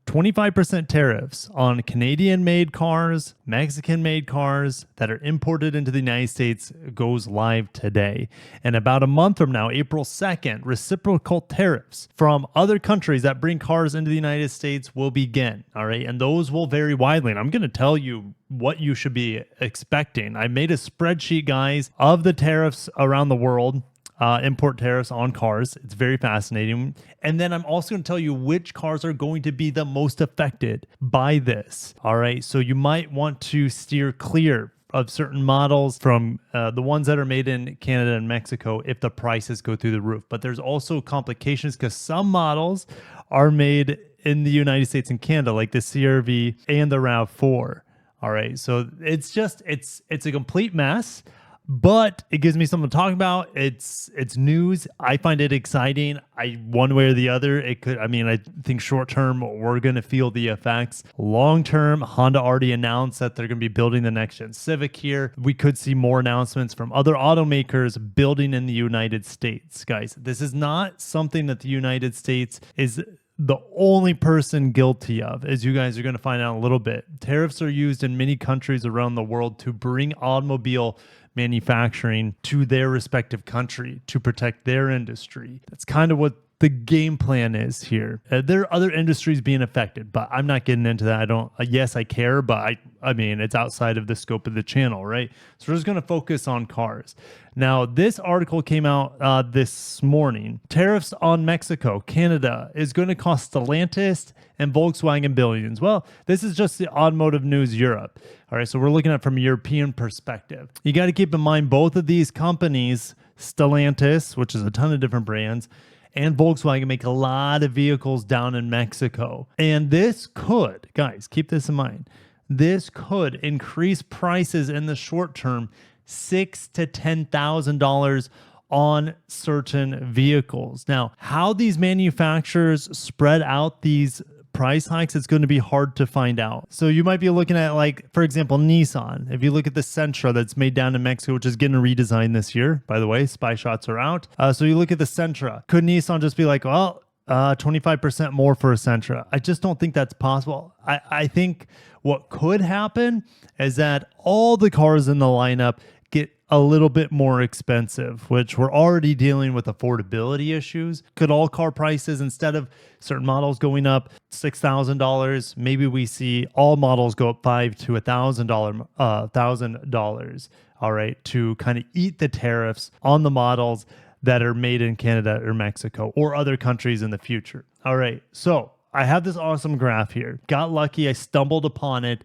25% tariffs on Canadian-made cars, Mexican-made cars that are imported into the United States goes live today. And about a month from now, April 2nd, reciprocal tariffs from other countries that bring cars into the United States will begin, all right? And those will vary widely. And I'm going to tell you what you should be expecting. I made a spreadsheet, guys, of the tariffs around the world. Import tariffs on cars. It's very fascinating. And then I'm also going to tell you which cars are going to be the most affected by this. All right. So you might want to steer clear of certain models from the ones that are made in Canada and Mexico if the prices go through the roof. But there's also complications because some models are made in the United States and Canada, like the CR-V and the RAV4. All right. So it's a complete mess. But it gives me something to talk about. It's news. I find it exciting. One way or the other, it could. I mean, I think short term we're going to feel the effects. Long term, Honda already announced that they're going to be building the next gen Civic here. We could see more announcements from other automakers building in the United States, guys. This is not something that the United States is the only person guilty of, as you guys are going to find out in a little bit. Tariffs are used in many countries around the world to bring automobile manufacturing to their respective country to protect their industry. That's kind of what the game plan is here. There are other industries being affected, but I'm not getting into that. Yes, I care, but I mean, it's outside of the scope of the channel, right? So we're just going to focus on cars. Now, this article came out this morning. Tariffs on Mexico, Canada is going to cost Stellantis and Volkswagen billions. Well, this is just the automotive news Europe. All right, so we're looking at it from a European perspective. You got to keep in mind both of these companies, Stellantis, which is a ton of different brands, and Volkswagen make a lot of vehicles down in Mexico. And this could, guys, keep this in mind, this could increase prices in the short term $6,000 to $10,000 on certain vehicles. Now, how these manufacturers spread out these price hikes, it's going to be hard to find out. So you might be looking at, like, for example, Nissan. If you look at the Sentra that's made down in Mexico, which is getting redesigned this year, by the way, spy shots are out. So you look at the Sentra. Could Nissan just be like, well, 25% more for a Sentra? I just don't think that's possible. I think what could happen is that all the cars in the lineup get a little bit more expensive, which we're already dealing with affordability issues. Could all car prices, instead of certain models going up $6,000, maybe we see all models go up $5,000 to $1,000, all right, to kind of eat the tariffs on the models that are made in Canada or Mexico or other countries in the future. All right, so I have this awesome graph here. Got lucky, I stumbled upon it,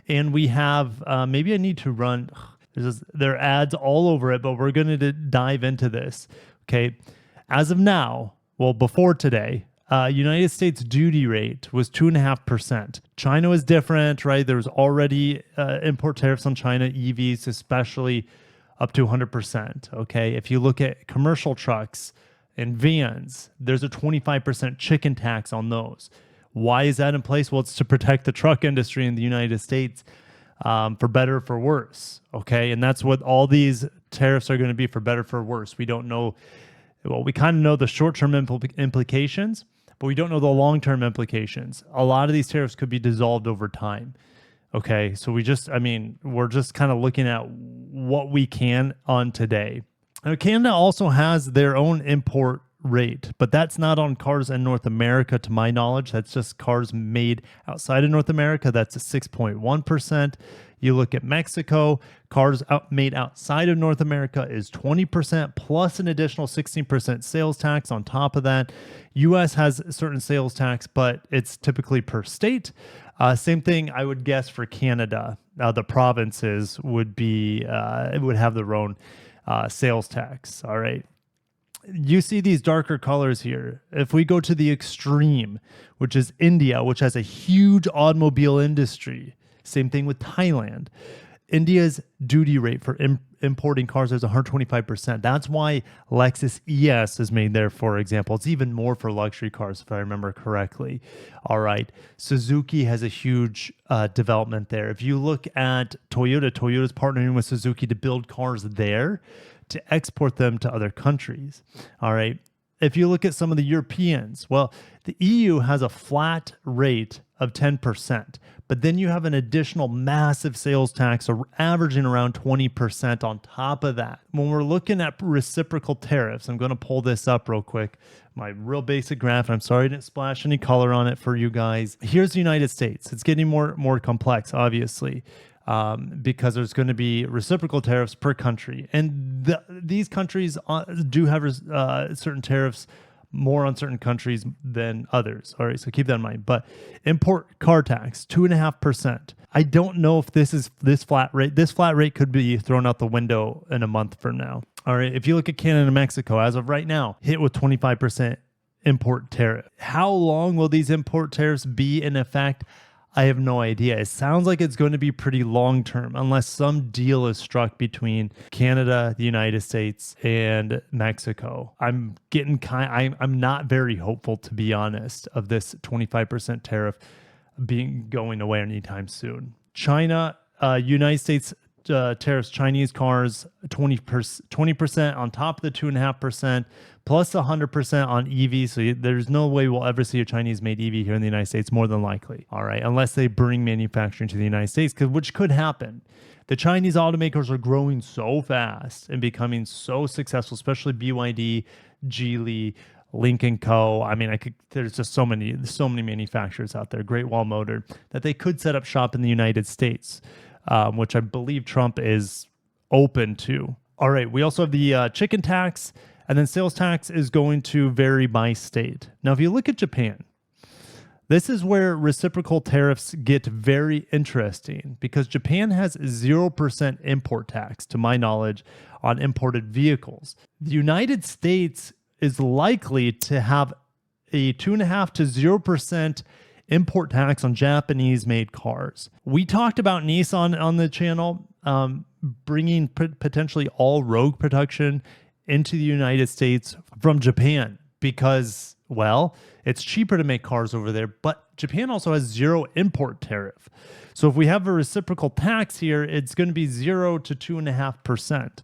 and we have, maybe I need to run, there are ads all over it, but we're going to dive into this, okay? As of now, well, before today, United States duty rate was 2.5%. China was different, right? There was already import tariffs on China, EVs especially, up to 100%, okay? If you look at commercial trucks and vans, there's a 25% chicken tax on those. Why is that in place? Well, it's to protect the truck industry in the United States, for better or for worse, okay? And that's what all these tariffs are going to be, for better or for worse. We don't know, well, we kind of know the short-term implications, but we don't know the long-term implications. A lot of these tariffs could be dissolved over time, okay? So we're just kind of looking at what we can on today. Now, Canada also has their own import rate, but that's not on cars in North America, to my knowledge. That's just cars made outside of North America. That's a 6.1%. You look at Mexico, cars made outside of North America is 20% plus an additional 16% sales tax on top of that. US has a certain sales tax, but it's typically per state. Same thing, I would guess, for Canada. The provinces would have their own sales tax. All right. You see these darker colors here. If we go to the extreme, which is India, which has a huge automobile industry, same thing with Thailand. India's duty rate for importing cars is 125%. That's why Lexus ES is made there, for example. It's even more for luxury cars, if I remember correctly. All right. Suzuki has a huge development there. If you look at Toyota, Toyota's partnering with Suzuki to build cars there to export them to other countries. All right. If you look at some of the Europeans, well, the EU has a flat rate of 10%, but then you have an additional massive sales tax averaging around 20% on top of that. When we're looking at reciprocal tariffs, I'm going to pull this up real quick, my real basic graph, and I'm sorry I didn't splash any color on it for you guys. Here's the United States. It's getting more complex, obviously. Because there's going to be reciprocal tariffs per country. And these countries do have certain tariffs more on certain countries than others. All right, so keep that in mind. But import car tax, 2.5%. I don't know if this flat rate. This flat rate could be thrown out the window in a month from now. All right, if you look at Canada and Mexico, as of right now, hit with 25% import tariff. How long will these import tariffs be in effect? I have no idea. It sounds like it's going to be pretty long term unless some deal is struck between Canada, the United States, and Mexico. I'm not very hopeful, to be honest, of this 25% tariff going away anytime soon. China, United States tariffs, Chinese cars, 20% on top of the 2.5%, plus 100% on EVs. So there's no way we'll ever see a Chinese-made EV here in the United States, more than likely. All right, unless they bring manufacturing to the United States, which could happen. The Chinese automakers are growing so fast and becoming so successful, especially BYD, Geely, Lynk & Co. I mean, there's just so many manufacturers out there, Great Wall Motor, that they could set up shop in the United States, which I believe Trump is open to. All right, we also have the chicken tax, and then sales tax is going to vary by state. Now, if you look at Japan, this is where reciprocal tariffs get very interesting because Japan has 0% import tax, to my knowledge, on imported vehicles. The United States is likely to have a 2.5 to 0% import tax on Japanese-made cars. We talked about Nissan on the channel bringing potentially all Rogue production into the United States from Japan because, well, it's cheaper to make cars over there, but Japan also has 0 import tariff. So if we have a reciprocal tax here, it's going to be 0 to 2.5%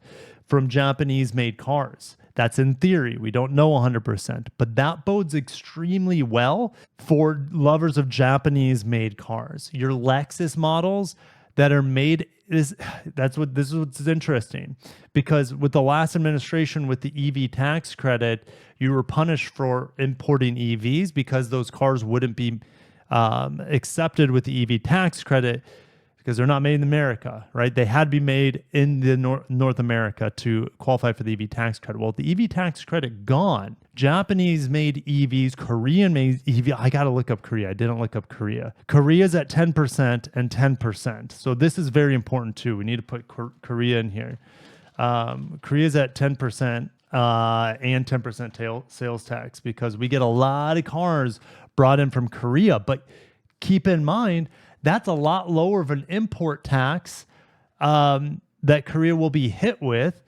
from Japanese-made cars. That's in theory. We don't know 100%, but that bodes extremely well for lovers of Japanese-made cars. Your Lexus models that are made this is what's interesting, because with the last administration with the EV tax credit, you were punished for importing EVs because those cars wouldn't be accepted with the EV tax credit because they're not made in America, right? They had to be made in the North America to qualify for the EV tax credit. Well, the EV tax credit gone. Japanese-made EVs, Korean-made EV. I got to look up Korea. I didn't look up Korea. Korea's at 10% and 10%. So this is very important too. We need to put Korea in here. Korea's at 10% and 10% sales tax because we get a lot of cars brought in from Korea. But keep in mind, that's a lot lower of an import tax that Korea will be hit with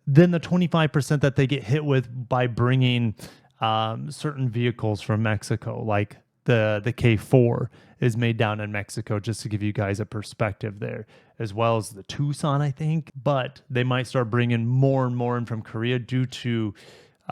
than the 25% that they get hit with by bringing certain vehicles from Mexico, like the K4 is made down in Mexico, just to give you guys a perspective there, as well as the Tucson, I think. But they might start bringing more and more in from Korea due to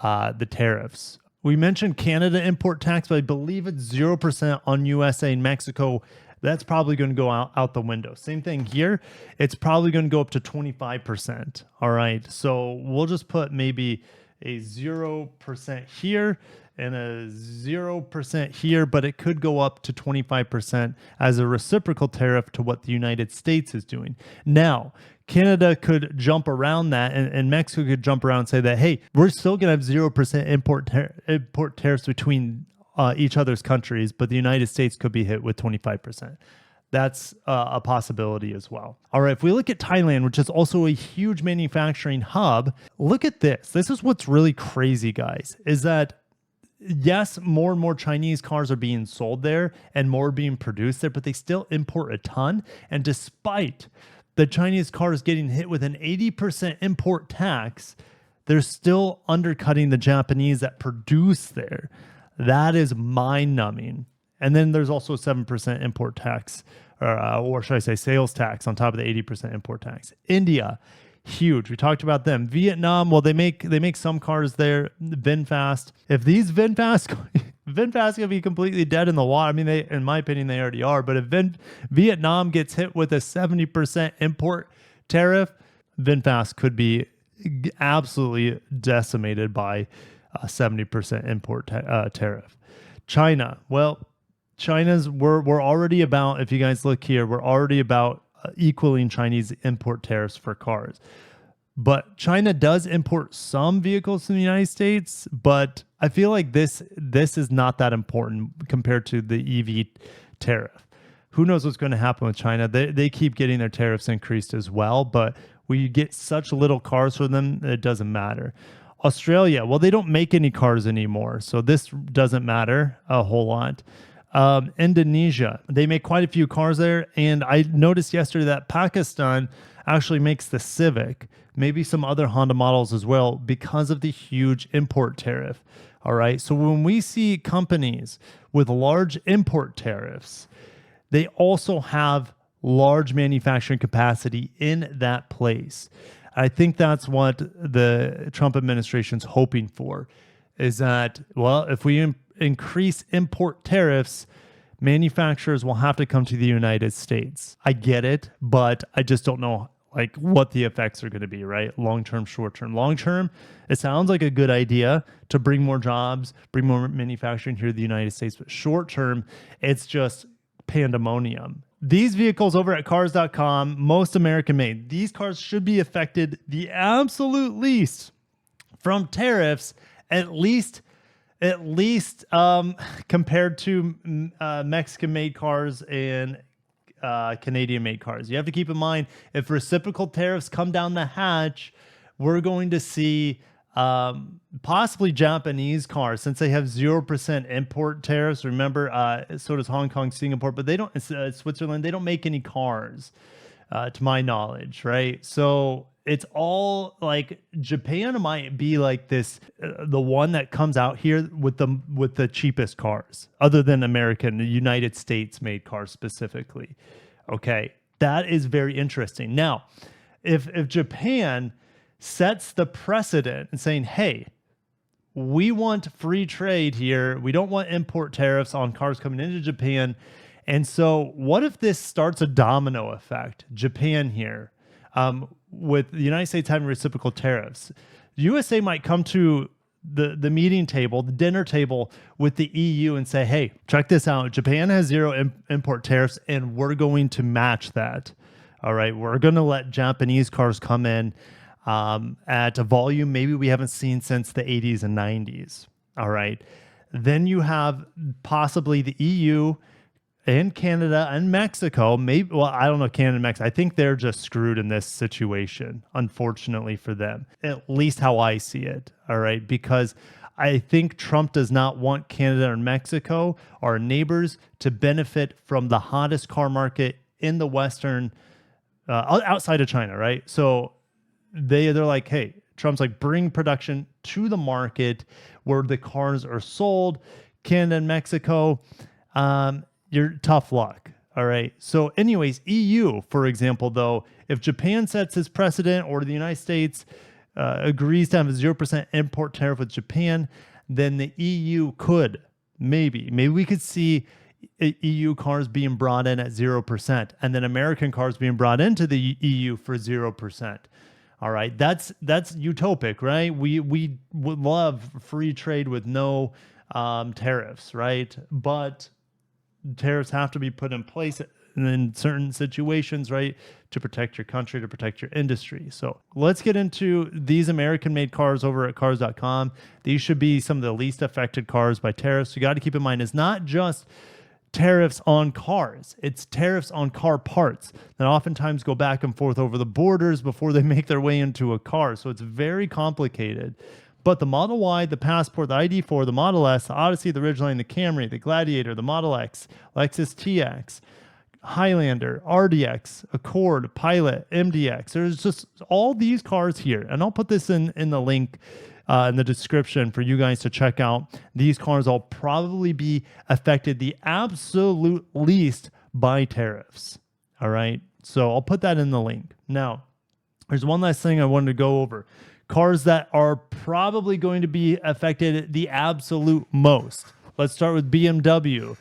the tariffs. We mentioned Canada import tax, but I believe it's 0% on USA and Mexico. That's probably going to go out the window. Same thing here. It's probably going to go up to 25%. All right. So we'll just put maybe a 0% here and a 0% here, but it could go up to 25% as a reciprocal tariff to what the United States is doing. Now, Canada could jump around that, and Mexico could jump around and say that, hey, we're still going to have 0% import tariffs between each other's countries, but the United States could be hit with 25%. That's a possibility as well. All right, if we look at Thailand, which is also a huge manufacturing hub, look at this. This is what's really crazy, guys, is that yes, more and more Chinese cars are being sold there and more being produced there, but they still import a ton. And despite the Chinese cars getting hit with an 80% import tax, they're still undercutting the Japanese that produce there. That is mind-numbing. And then there's also a 7% import tax, or should I say sales tax on top of the 80% import tax. India, huge. We talked about them. Vietnam, well, they make some cars there. VinFast. If these VinFast VinFast gonna be completely dead in the water. I mean, they, in my opinion, they already are. But if Vietnam gets hit with a 70% import tariff, VinFast could be absolutely decimated by a 70% import tariff. China, well, we're already about, if you guys look here, we're already about equaling Chinese import tariffs for cars. But China does import some vehicles to the United States, but I feel like this is not that important compared to the EV tariff. Who knows what's going to happen with China? They keep getting their tariffs increased as well, but we get such little cars for them, it doesn't matter. Australia, well, they don't make any cars anymore, so this doesn't matter a whole lot. Indonesia, they make quite a few cars there, and I noticed yesterday that Pakistan actually makes the Civic, maybe some other Honda models as well, because of the huge import tariff. All right, so when we see companies with large import tariffs, they also have large manufacturing capacity in that place. I think that's what the Trump administration's hoping for, is that, well, if we increase import tariffs, manufacturers will have to come to the United States. I get it, but I just don't know like what the effects are going to be, right? Long-term, short-term. Long-term, it sounds like a good idea to bring more jobs, bring more manufacturing here to the United States, but short-term, it's just pandemonium. These vehicles over at cars.com, most American made. These cars should be affected the absolute least from tariffs, at least compared to Mexican made cars and Canadian made cars. You have to keep in mind, if reciprocal tariffs come down the hatch, we're going to see possibly Japanese cars, since they have 0% import tariffs. Remember, so does Hong Kong, Singapore, but they don't, Switzerland, they don't make any cars, to my knowledge, right? So it's all like Japan might be like this, the one that comes out here with the cheapest cars, other than American, the United States made cars specifically. Okay, that is very interesting. Now, if Japan sets the precedent and saying, hey, we want free trade here, we don't want import tariffs on cars coming into Japan. And so what if this starts a domino effect? Japan here, with the United States having reciprocal tariffs, the USA might come to the meeting table, the dinner table with the EU and say, hey, check this out. Japan has zero import tariffs, and we're going to match that. All right, we're going to let Japanese cars come in at a volume maybe we haven't seen since the 80s and 90s. All right. Then you have possibly the EU and Canada and Mexico. Maybe, well, I don't know, Canada and Mexico. I think they're just screwed in this situation, unfortunately for them, at least how I see it. All right. Because I think Trump does not want Canada and Mexico, our neighbors, to benefit from the hottest car market in the Western, outside of China, right? So they're like, hey, Trump's like, bring production to the market where the cars are sold. Canada and Mexico, you're tough luck. All right. So anyways, EU, for example, though, if Japan sets this precedent or the United States agrees to have a 0% import tariff with Japan, then the EU could, maybe we could see EU cars being brought in at 0%, and then American cars being brought into the EU for 0%. All right, that's utopic, right? We would love free trade with no tariffs, right? But tariffs have to be put in place in certain situations, right, to protect your country, to protect your industry. So let's get into these American-made cars over at cars.com. These should be some of the least affected cars by tariffs. You got to keep in mind, it's not just tariffs on cars, it's tariffs on car parts that oftentimes go back and forth over the borders before they make their way into a car. So it's very complicated. But the Model Y, the Passport, the ID4, the Model S, the Odyssey, the Ridgeline, the Camry, the Gladiator, the Model X, Lexus TX, Highlander, RDX, Accord, Pilot, MDX. There's just all these cars here. And I'll put this in the link in the description for you guys to check out. These cars will probably be affected the absolute least by tariffs. All right. So I'll put that in the link. Now, There's one last thing I wanted to go over. Cars that are probably going to be affected the absolute most. Let's start with BMW,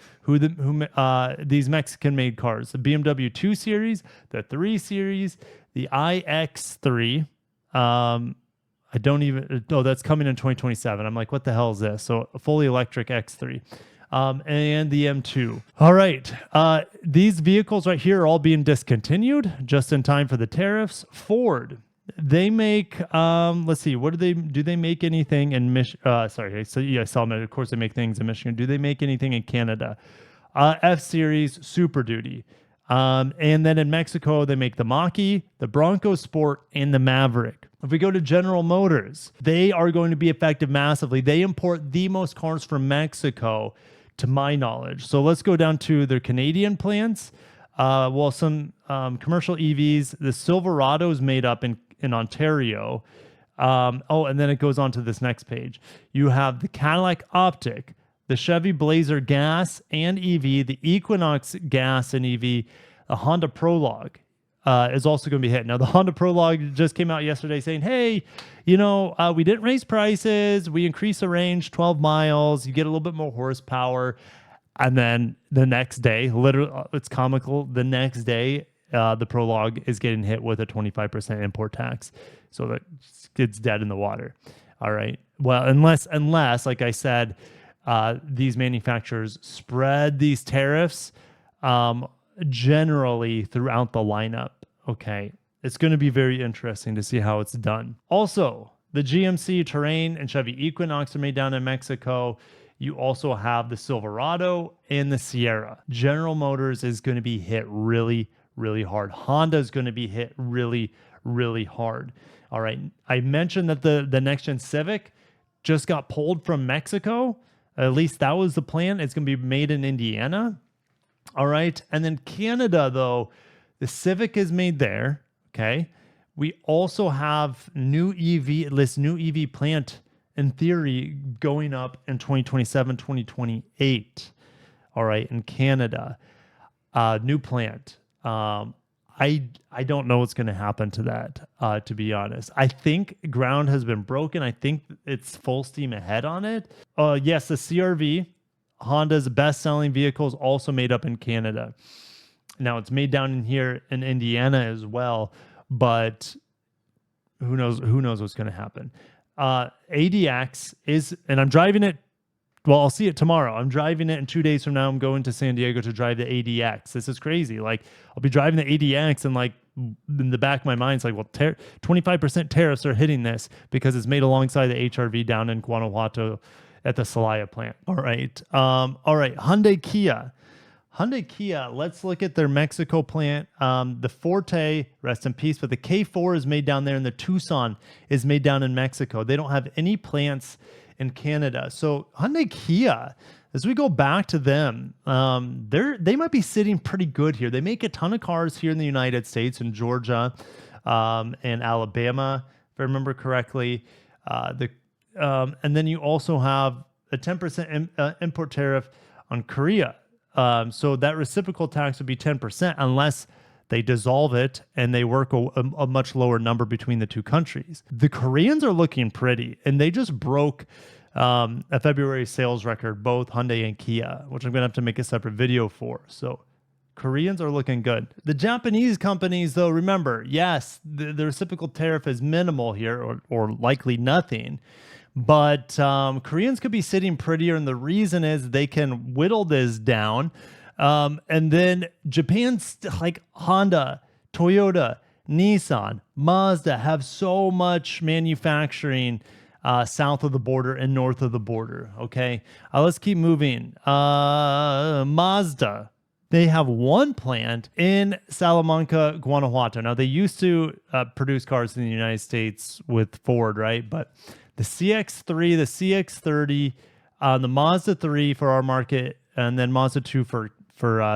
these Mexican-made cars. The BMW 2 Series, the 3 Series, the iX3. I don't even, oh, that's coming in 2027. I'm like, what the hell is this? So a fully electric X3. And the M2. All right. These vehicles right here are all being discontinued just in time for the tariffs. Ford, they make, let's see, what do they make anything in Michigan? Sorry, so yeah, I saw them. Of course, they make things in Michigan. Do they make anything in Canada? F-Series, Super Duty. And then in Mexico, they make the Mach-E, the Bronco Sport, and the Maverick. If we go to General Motors, they are going to be affected massively. They import the most cars from Mexico, to my knowledge. So let's go down to their Canadian plants. Well, some commercial EVs. The Silverado is made up in Ontario. And then it goes on to this next page. You have the Cadillac Optic, the Chevy Blazer gas and EV, the Equinox gas and EV, the Honda Prologue is also going to be hit. Now, the Honda Prologue just came out yesterday saying, hey, we didn't raise prices. We increased the range 12 miles. You get a little bit more horsepower. And then the next day, literally, it's comical. The next day, the Prologue is getting hit with a 25% import tax. So that it's dead in the water. All right. Well, unless, like I said, these manufacturers spread these tariffs generally throughout the lineup. Okay. It's going to be very interesting to see how it's done. Also, the GMC Terrain and Chevy Equinox are made down in Mexico. You also have the Silverado and the Sierra. General Motors is going to be hit really, really hard. Honda is going to be hit really, really hard. All right. I mentioned that the next-gen Civic just got pulled from Mexico. At least that was the plan. It's going to be made in Indiana. All right. And then Canada, though, the Civic is made there. Okay. We also have new EV plant, in theory, going up in 2027, 2028. All right. In Canada, new plant. I don't know what's going to happen to that, to be honest. I think ground has been broken. I think it's full steam ahead on it. Yes, the CRV, Honda's best-selling vehicle, is also made up in Canada. Now, it's made down in here in Indiana as well, but who knows what's going to happen. ADX is, and I'm driving it. Well, I'll see it tomorrow. I'm driving it, and 2 days from now, I'm going to San Diego to drive the ADX. This is crazy. Like, I'll be driving the ADX, and like in the back of my mind, it's like, well, 25% tariffs are hitting this because it's made alongside the HRV down in Guanajuato at the Celaya plant. All right. Hyundai Kia. Let's look at their Mexico plant. The Forte, rest in peace, but the K4 is made down there, and the Tucson is made down in Mexico. They don't have any plants in Canada. So Hyundai Kia, as we go back to them, they might be sitting pretty good here. They make a ton of cars here in the United States, in Georgia and Alabama, if I remember correctly. And then you also have a 10% import tariff on Korea. So that reciprocal tax would be 10% unless they dissolve it and they work a much lower number between the two countries. The Koreans are looking pretty, and they just broke a February sales record, both Hyundai and Kia, which I'm going to have to make a separate video for. So Koreans are looking good. The Japanese companies, though, remember, yes, the reciprocal tariff is minimal here, or likely nothing. But Koreans could be sitting prettier, and the reason is they can whittle this down. And then Japan's like Honda, Toyota, Nissan, Mazda have so much manufacturing south of the border and north of the border. Okay, let's keep moving. Mazda, they have one plant in Salamanca, Guanajuato. Now, they used to produce cars in the United States with Ford, right? But the CX-3, the CX-30, the Mazda 3 for our market, and then Mazda 2 for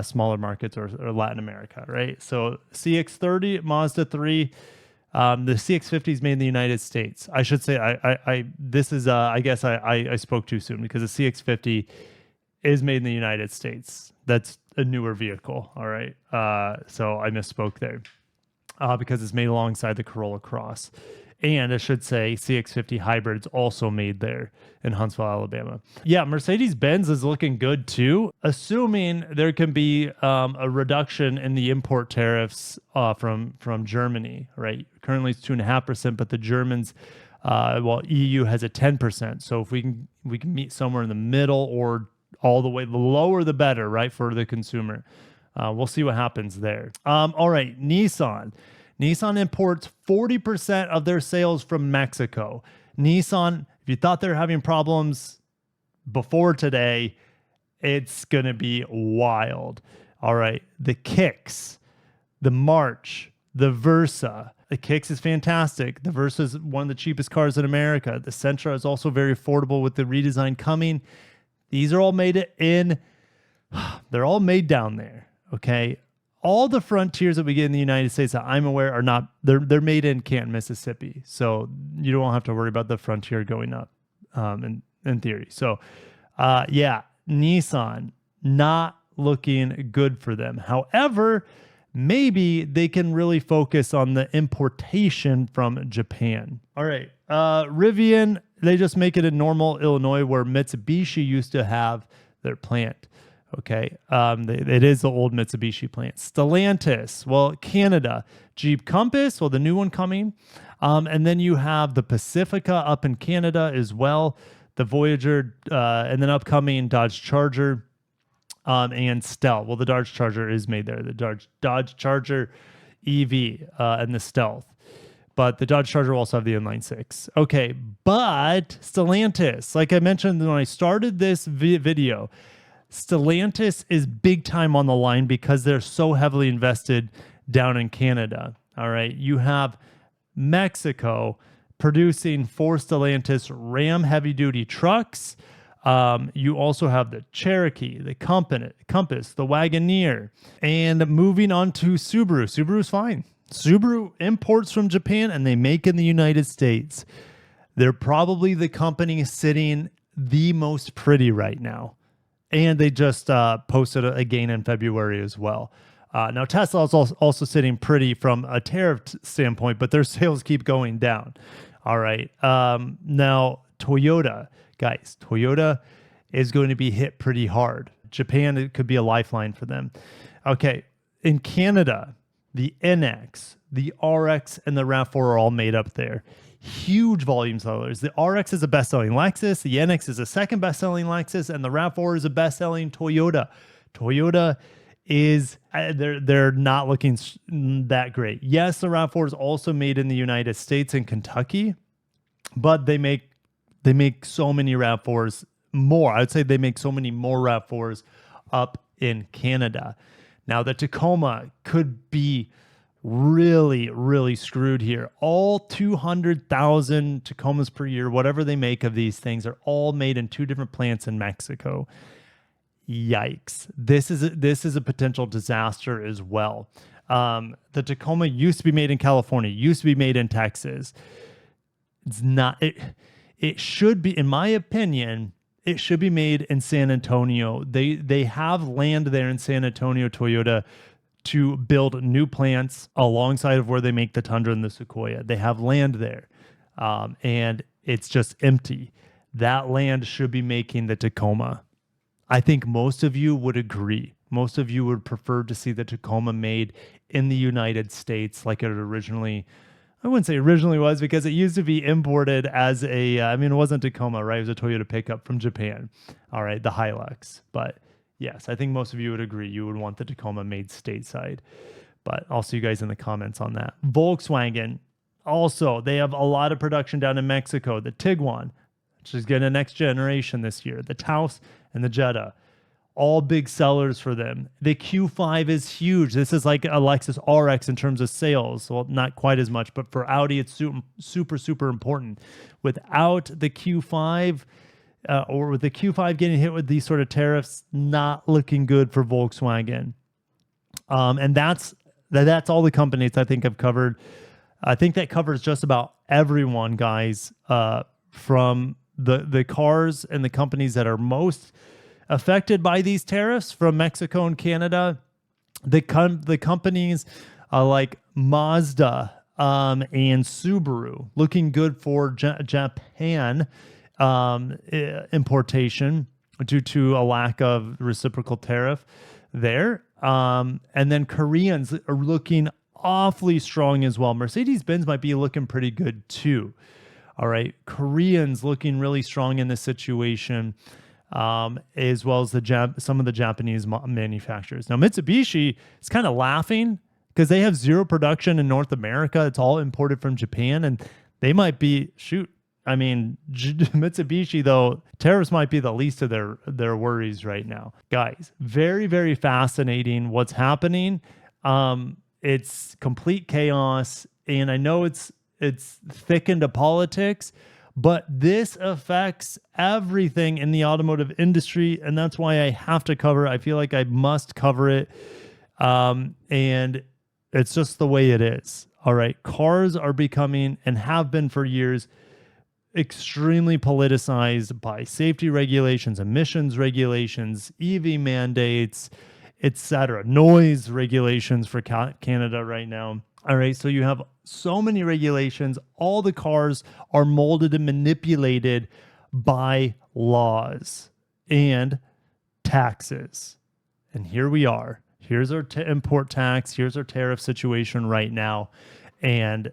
smaller markets or Latin America, right? So CX-30, Mazda 3, the CX-50 is made in the United States. I should say, I guess I spoke too soon, because the CX-50 is made in the United States. That's a newer vehicle, all right? So I misspoke there. because it's made alongside the Corolla Cross. And I should say CX-50 hybrids also made there in Huntsville, Alabama. Yeah, Mercedes-Benz is looking good too, assuming there can be a reduction in the import tariffs from Germany, right? Currently it's 2.5%, but the Germans, EU has a 10%. So if we can meet somewhere in the middle or all the way, the lower the better, right, for the consumer. We'll see what happens there. All right, Nissan. Nissan imports 40% of their sales from Mexico. Nissan, if you thought they were having problems before today, it's going to be wild. All right, the Kicks, the March, the Versa. The Kicks is fantastic. The Versa is one of the cheapest cars in America. The Sentra is also very affordable with the redesign coming. These are all made they're all made down there, okay? All the Frontiers that we get in the United States that I'm aware are not, they're made in Canton, Mississippi. So you don't have to worry about the Frontier going up in theory. So yeah, Nissan, not looking good for them. However, maybe they can really focus on the importation from Japan. All right, Rivian, they just make it in Normal, Illinois, where Mitsubishi used to have their plant. Okay, it is the old Mitsubishi plant. Stellantis, well, Canada. Jeep Compass, well, the new one coming. And then you have the Pacifica up in Canada as well. The Voyager, and then upcoming Dodge Charger and Stealth. Well, the Dodge Charger is made there. The Dodge Charger EV and the Stealth. But the Dodge Charger will also have the inline six. Okay, but Stellantis, like I mentioned when I started this video, Stellantis is big time on the line because they're so heavily invested down in Canada. All right. You have Mexico producing for Stellantis Ram heavy duty trucks. You also have the Cherokee, the Compass, the Wagoneer. And moving on to Subaru. Subaru's fine. Subaru imports from Japan and they make in the United States. They're probably the company sitting the most pretty right now. And they just posted a gain in February as well. Now, Tesla is also sitting pretty from a tariff standpoint, but their sales keep going down. All right. Now, Toyota, guys, Toyota is going to be hit pretty hard. Japan, it could be a lifeline for them. Okay. In Canada, the NX, the RX, and the RAV4 are all made up there. Huge volume sellers. The RX is a best-selling Lexus. The NX is a second best-selling Lexus, and the RAV4 is a best-selling Toyota. Toyota is they're not looking that great. Yes, the RAV4 is also made in the United States and Kentucky, but they make so many RAV4s more. I would say they make so many more RAV4s up in Canada. Now the Tacoma could be really, really screwed here. All 200,000 Tacomas per year, whatever they make of these things, are all made in two different plants in Mexico. Yikes. This is a potential disaster as well. The Tacoma used to be made in California, used to be made in Texas. It's not, it should be, in my opinion, it should be made in San Antonio. They have land there in San Antonio, Toyota, to build new plants alongside of where they make the Tundra and the Sequoia. They have land there, and it's just empty. That land should be making the Tacoma. I think most of you would agree. Most of you would prefer to see the Tacoma made in the United States like it originally, I wouldn't say originally was, because it used to be imported as a, it wasn't Tacoma, right? It was a Toyota pickup from Japan. All right, the Hilux. But yes, I think most of you would agree. You would want the Tacoma made stateside. But I'll see you guys in the comments on that. Volkswagen, also, they have a lot of production down in Mexico. The Tiguan, which is getting a next generation this year. The Taos and the Jetta, all big sellers for them. The Q5 is huge. This is like a Lexus RX in terms of sales. Well, not quite as much, but for Audi, it's super, super important. Without the Q5, or with the Q5 getting hit with these sort of tariffs, not looking good for Volkswagen. And that's all the companies I think I've covered. I think that covers just about everyone, guys, from the cars and the companies that are most affected by these tariffs from Mexico and Canada. The companies like Mazda and Subaru, looking good for Japan importation due to a lack of reciprocal tariff there. And then Koreans are looking awfully strong as well. Mercedes-Benz might be looking pretty good too. All right. Koreans looking really strong in this situation, as well as some of the Japanese manufacturers. Now, Mitsubishi is kind of laughing because they have zero production in North America. It's all imported from Japan, and they might be, I mean, Mitsubishi, though, tariffs might be the least of their worries right now. Guys, very, very fascinating what's happening. It's complete chaos, and I know it's thick into politics, but this affects everything in the automotive industry, and that's why I have to cover it. I feel like I must cover it, and it's just the way it is. All right, cars are becoming, and have been for years, extremely politicized by safety regulations, emissions regulations, EV mandates, etc., noise regulations for Canada right now. All right, so you have so many regulations. All the cars are molded and manipulated by laws and taxes. And here we are. Here's our import tax. Here's our tariff situation right now. And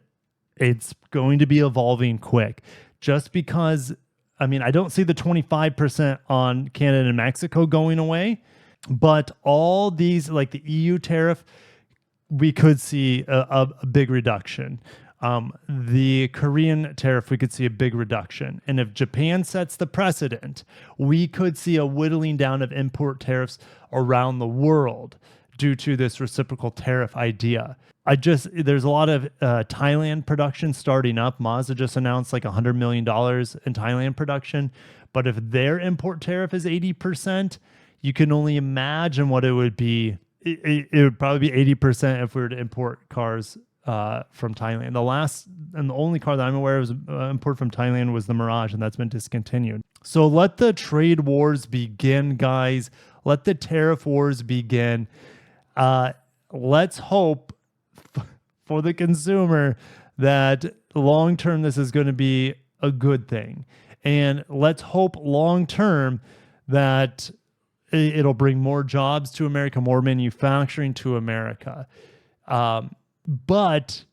it's going to be evolving quick. Just because, I mean, I don't see the 25% on Canada and Mexico going away, but all these, like the EU tariff, we could see a big reduction. The Korean tariff, we could see a big reduction. And if Japan sets the precedent, we could see a whittling down of import tariffs around the world due to this reciprocal tariff idea. There's a lot of Thailand production starting up. Mazda just announced like $100 million in Thailand production. But if their import tariff is 80%, you can only imagine what it would be. It would probably be 80% if we were to import cars from Thailand. The last and the only car that I'm aware of was imported from Thailand was the Mirage, and that's been discontinued. So let the trade wars begin, guys. Let the tariff wars begin. Let's hope for the consumer that long-term this is going to be a good thing. And let's hope long-term that it'll bring more jobs to America, more manufacturing to America. But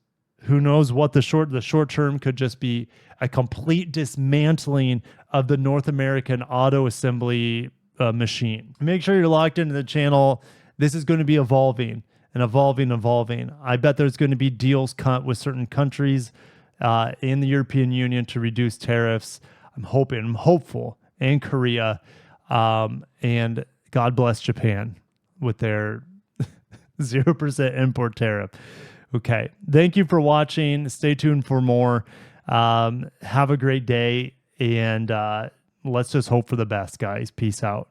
who knows what the short term could just be a complete dismantling of the North American auto assembly machine. Make sure you're locked into the channel. This is going to be evolving and evolving. I bet there's going to be deals cut with certain countries in the European Union to reduce tariffs. I'm hopeful, and Korea. And God bless Japan with their 0% import tariff. Okay. Thank you for watching. Stay tuned for more. Have a great day. And let's just hope for the best, guys. Peace out.